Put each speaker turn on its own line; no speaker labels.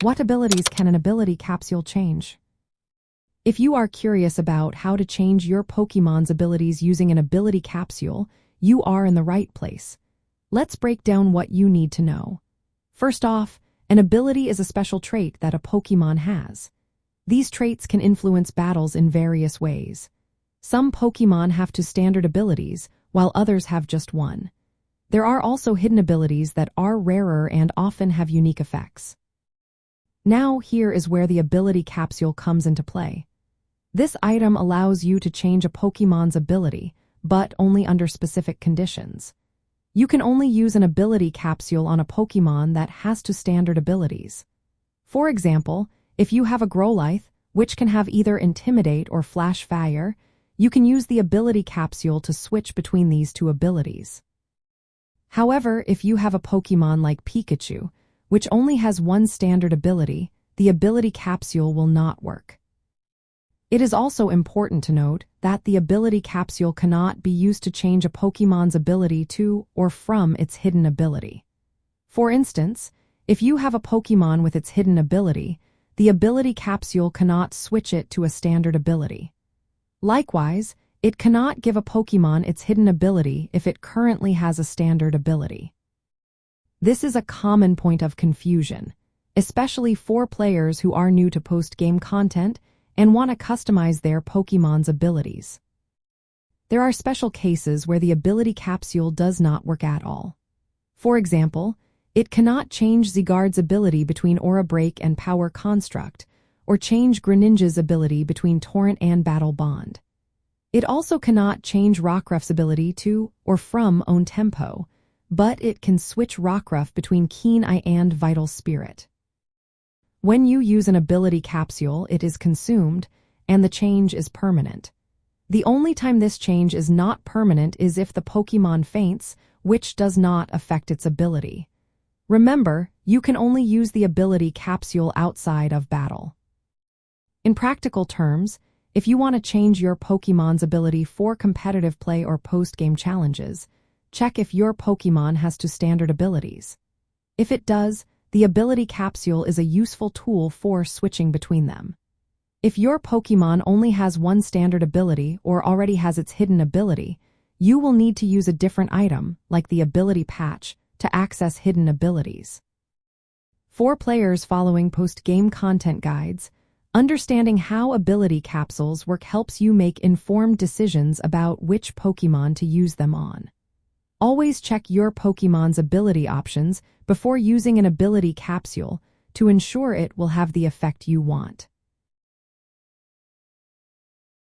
What abilities can an ability capsule change? If you are curious about how to change your Pokémon's abilities using an ability capsule, you are in the right place. Let's break down what you need to know. First off, an ability is a special trait that a Pokémon has. These traits can influence battles in various ways. Some Pokémon have two standard abilities, while others have just one. There are also hidden abilities that are rarer and often have unique effects. Now, here is where the ability capsule comes into play. This item allows you to change a Pokémon's ability, but only under specific conditions. You can only use an ability capsule on a Pokémon that has two standard abilities. For example, if you have a Growlithe, which can have either Intimidate or Flash Fire, you can use the ability capsule to switch between these two abilities. However, if you have a Pokémon like Pikachu, which only has one standard ability, the ability capsule will not work. It is also important to note that the ability capsule cannot be used to change a Pokémon's ability to or from its hidden ability. For instance, if you have a Pokémon with its hidden ability, the ability capsule cannot switch it to a standard ability. Likewise, it cannot give a Pokémon its hidden ability if it currently has a standard ability. This is a common point of confusion, especially for players who are new to post-game content and want to customize their Pokémon's abilities. There are special cases where the ability capsule does not work at all. For example, it cannot change Zygarde's ability between Aura Break and Power Construct, or change Greninja's ability between Torrent and Battle Bond. It also cannot change Rockruff's ability to or from Own Tempo, but it can switch Rockruff between Keen Eye and Vital Spirit. When you use an ability capsule, it is consumed, and the change is permanent. The only time this change is not permanent is if the Pokémon faints, which does not affect its ability. Remember, you can only use the ability capsule outside of battle. In practical terms, if you want to change your Pokémon's ability for competitive play or post-game challenges, check if your Pokémon has two standard abilities. If it does, the ability capsule is a useful tool for switching between them. If your Pokémon only has one standard ability or already has its hidden ability, you will need to use a different item, like the ability patch, to access hidden abilities. For players following post-game content guides, understanding how ability capsules work helps you make informed decisions about which Pokémon to use them on. Always check your Pokémon's ability options before using an ability capsule to ensure it will have the effect you want.